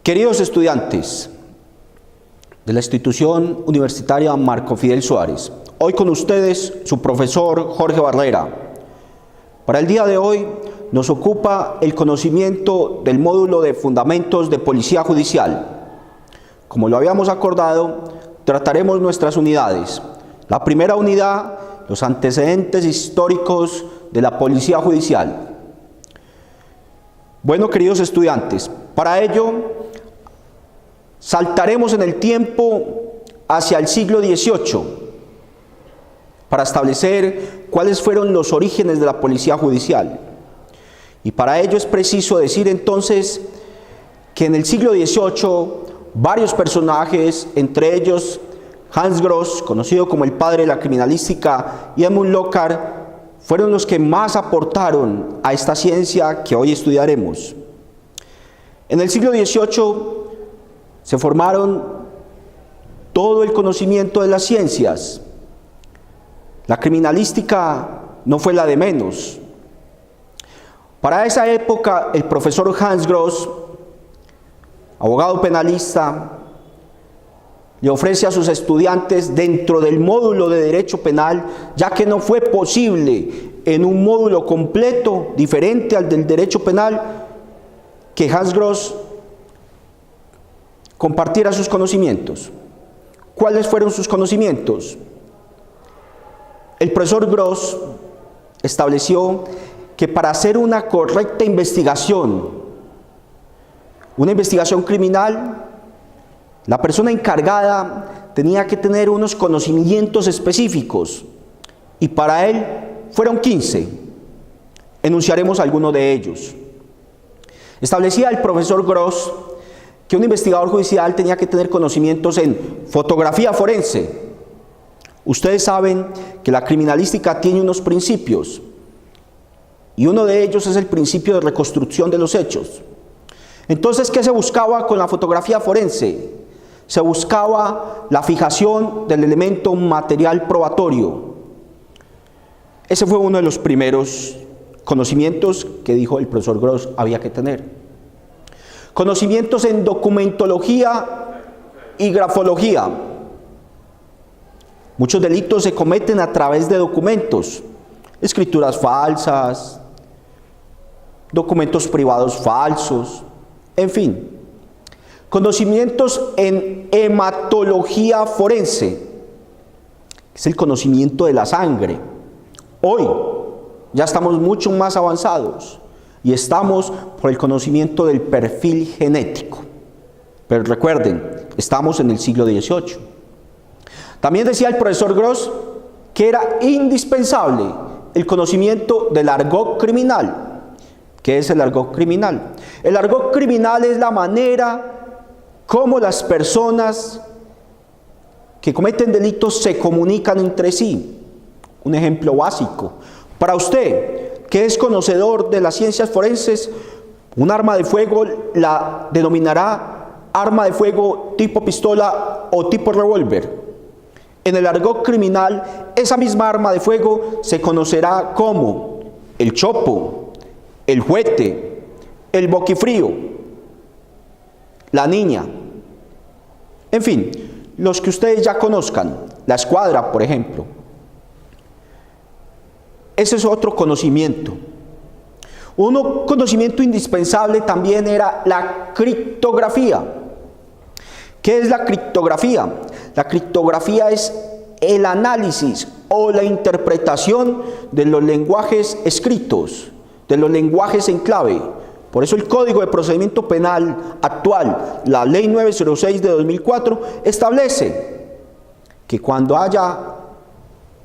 Queridos estudiantes de la institución universitaria Marco Fidel Suárez, hoy con ustedes su profesor Jorge Barrera. Para el día de hoy nos ocupa el conocimiento del módulo de Fundamentos de Policía Judicial. Como lo habíamos acordado, trataremos nuestras unidades. La primera unidad, los antecedentes históricos de la Policía Judicial. Bueno, queridos estudiantes, para ello saltaremos en el tiempo hacia el siglo XVIII para establecer cuáles fueron los orígenes de la Policía Judicial. Y para ello es preciso decir entonces que en el siglo XVIII varios personajes, entre ellos Hans Gross, conocido como el padre de la criminalística, y Edmund Lockhart, fueron los que más aportaron a esta ciencia que hoy estudiaremos. En el siglo XVIII se formaron todo el conocimiento de las ciencias. La criminalística no fue la de menos. Para esa época, el profesor Hans Gross, abogado penalista, le ofrece a sus estudiantes dentro del módulo de Derecho Penal, ya que no fue posible en un módulo completo, diferente al del Derecho Penal, que Hans Gross compartiera sus conocimientos. ¿Cuáles fueron sus conocimientos? El profesor Gross estableció que para hacer una correcta investigación criminal, la persona encargada tenía que tener unos conocimientos específicos, y para él fueron 15. Enunciaremos algunos de ellos. Establecía el profesor Gross que un investigador judicial tenía que tener conocimientos en fotografía forense. Ustedes saben que la criminalística tiene unos principios, y uno de ellos es el principio de reconstrucción de los hechos. Entonces, ¿qué se buscaba con la fotografía forense? Se buscaba la fijación del elemento material probatorio. Ese fue uno de los primeros conocimientos que dijo el profesor Gross había que tener. Conocimientos en documentología y grafología. Muchos delitos se cometen a través de documentos, escrituras falsas, documentos privados falsos, en fin. Conocimientos en hematología forense, es el conocimiento de la sangre. Hoy ya estamos mucho más avanzados y estamos por el conocimiento del perfil genético. Pero recuerden, estamos en el siglo XVIII. También decía el profesor Gross que era indispensable el conocimiento del argot criminal. ¿Qué es el argot criminal? El argot criminal es la manera como las personas que cometen delitos se comunican entre sí. Un ejemplo básico. Para usted, que es conocedor de las ciencias forenses, un arma de fuego la denominará arma de fuego tipo pistola o tipo revólver. En el argot criminal, esa misma arma de fuego se conocerá como el chopo, el juguete, el boquifrío, la niña. En fin, los que ustedes ya conozcan, la escuadra, por ejemplo. Ese es otro conocimiento. Un conocimiento indispensable también era la criptografía. ¿Qué es la criptografía? La criptografía es el análisis o la interpretación de los lenguajes escritos, de los lenguajes en clave. Por eso el Código de Procedimiento Penal actual, la Ley 906 de 2004, establece que cuando haya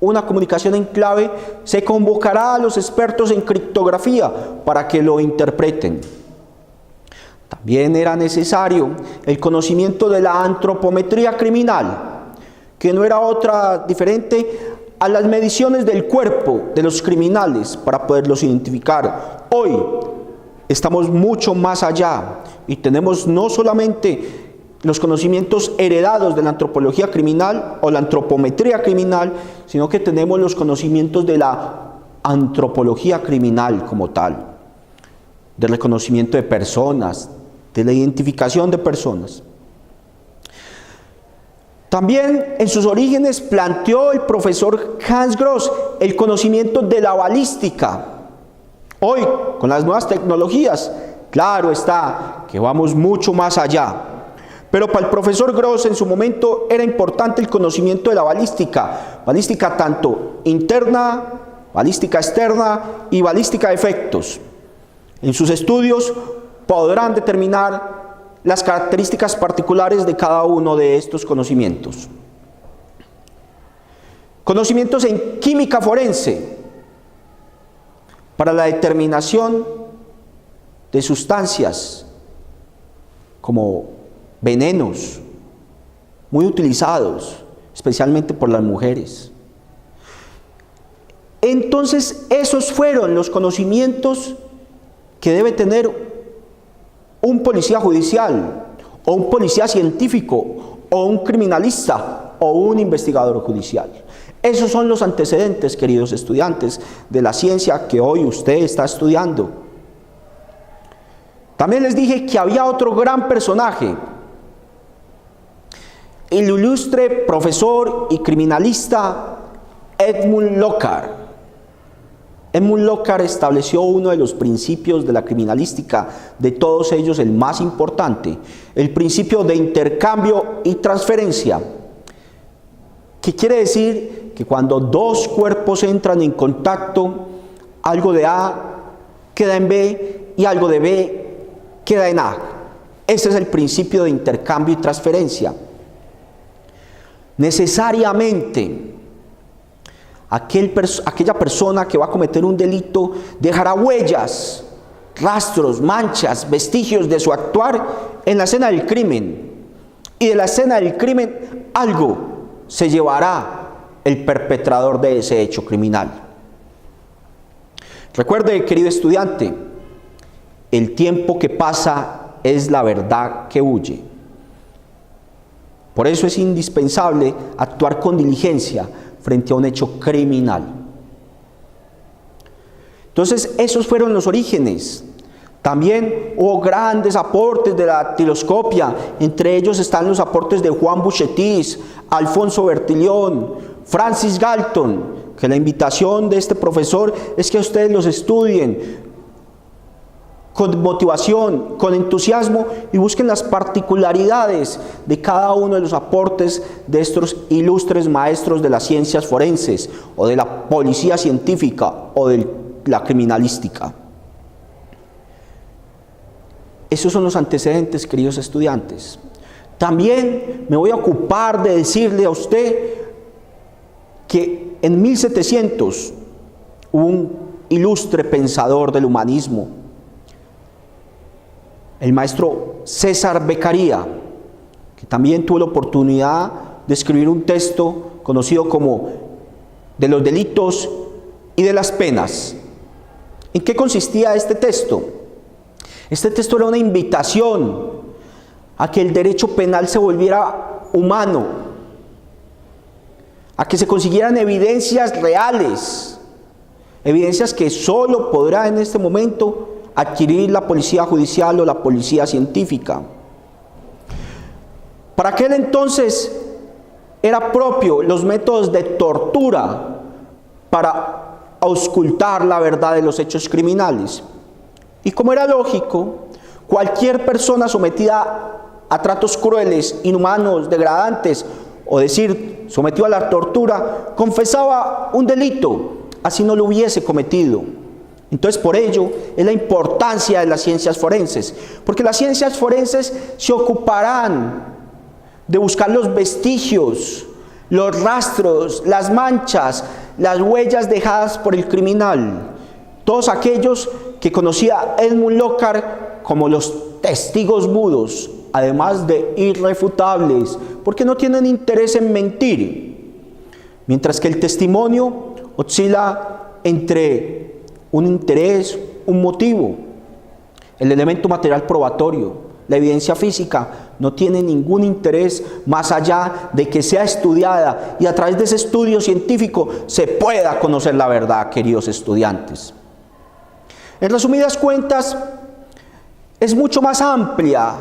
una comunicación en clave, se convocará a los expertos en criptografía para que lo interpreten. También era necesario el conocimiento de la antropometría criminal, que no era otra diferente a las mediciones del cuerpo de los criminales para poderlos identificar. Hoy estamos mucho más allá y tenemos no solamente los conocimientos heredados de la antropología criminal o la antropometría criminal, sino que tenemos los conocimientos de la antropología criminal como tal, del reconocimiento de personas, de la identificación de personas. También en sus orígenes planteó el profesor Hans Gross el conocimiento de la balística. Hoy, con las nuevas tecnologías, claro está que vamos mucho más allá. Pero para el profesor Gross en su momento era importante el conocimiento de la balística tanto interna, balística externa y balística de efectos. En sus estudios podrán determinar las características particulares de cada uno de estos conocimientos. Conocimientos en química forense para la determinación de sustancias como venenos, muy utilizados, especialmente por las mujeres. Entonces, esos fueron los conocimientos que debe tener un policía judicial, o un policía científico, o un criminalista, o un investigador judicial. Esos son los antecedentes, queridos estudiantes, de la ciencia que hoy usted está estudiando. También les dije que había otro gran personaje, el ilustre profesor y criminalista Edmund Lockhart. Edmund Lockhart estableció uno de los principios de la criminalística, de todos ellos el más importante, el principio de intercambio y transferencia, que quiere decir que cuando dos cuerpos entran en contacto, algo de A queda en B y algo de B queda en A. Ese es el principio de intercambio y transferencia. Necesariamente, aquella persona que va a cometer un delito dejará huellas, rastros, manchas, vestigios de su actuar en la escena del crimen. Y de la escena del crimen algo se llevará el perpetrador de ese hecho criminal. Recuerde, querido estudiante, el tiempo que pasa es la verdad que huye. Por eso es indispensable actuar con diligencia frente a un hecho criminal. Entonces, esos fueron los orígenes. También hubo grandes aportes de la dactiloscopia, entre ellos están los aportes de Juan Buchetis, Alfonso Bertillon, Francis Galton, que la invitación de este profesor es que ustedes los estudien con motivación, con entusiasmo y busquen las particularidades de cada uno de los aportes de estos ilustres maestros de las ciencias forenses o de la policía científica o de la criminalística. Esos son los antecedentes, queridos estudiantes. También me voy a ocupar de decirle a usted que en 1700 hubo un ilustre pensador del humanismo, el maestro César Beccaria, que también tuvo la oportunidad de escribir un texto conocido como De los delitos y de las penas. ¿En qué consistía este texto? Este texto era una invitación a que el derecho penal se volviera humano, a que se consiguieran evidencias reales, evidencias que solo podrá en este momento adquirir la policía judicial o la policía científica. Para aquel entonces era propio los métodos de tortura para auscultar la verdad de los hechos criminales. Y como era lógico, cualquier persona sometida a tratos crueles, inhumanos, degradantes, o decir, sometido a la tortura, confesaba un delito, así no lo hubiese cometido. Entonces, por ello, es la importancia de las ciencias forenses, porque las ciencias forenses se ocuparán de buscar los vestigios, los rastros, las manchas, las huellas dejadas por el criminal, todos aquellos que conocía Edmund Lockhart como los testigos mudos, además de irrefutables, porque no tienen interés en mentir, mientras que el testimonio oscila entre un interés, un motivo, el elemento material probatorio. La evidencia física no tiene ningún interés más allá de que sea estudiada y a través de ese estudio científico se pueda conocer la verdad, queridos estudiantes. En resumidas cuentas, Es mucho más amplia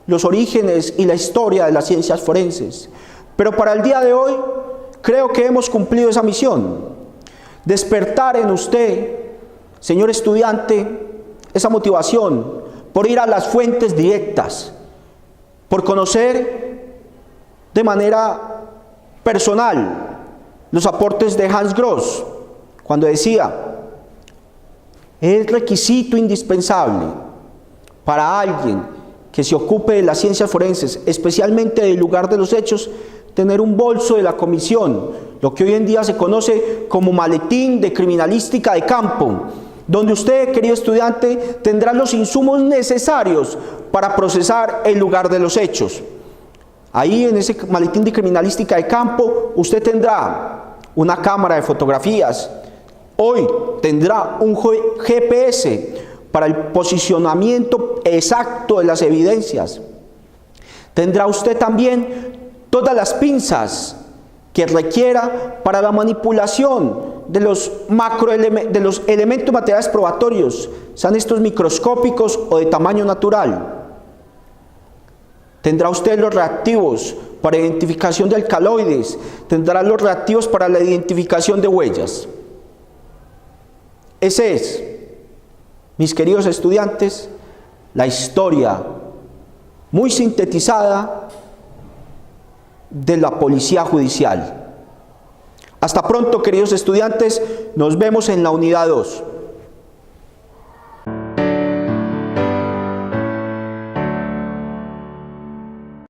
los orígenes y la historia de las ciencias forenses. Pero para el día de hoy, creo que hemos cumplido esa misión. Despertar en usted, señor estudiante, esa motivación por ir a las fuentes directas, por conocer de manera personal los aportes de Hans Gross, cuando decía: es requisito indispensable para alguien que se ocupe de las ciencias forenses, especialmente del lugar de los hechos, tener un bolso de la comisión, lo que hoy en día se conoce como maletín de criminalística de campo, donde usted, querido estudiante, tendrá los insumos necesarios para procesar el lugar de los hechos. Ahí, en ese maletín de criminalística de campo, usted tendrá una cámara de fotografías. Hoy tendrá un GPS para el posicionamiento exacto de las evidencias. Tendrá usted también todas las pinzas que requiera para la manipulación de los elementos materiales probatorios, sean estos microscópicos o de tamaño natural. Tendrá usted los reactivos para identificación de alcaloides, tendrá los reactivos para la identificación de huellas. Ese es, mis queridos estudiantes, la historia muy sintetizada de la policía judicial. Hasta pronto, queridos estudiantes, nos vemos en la unidad 2.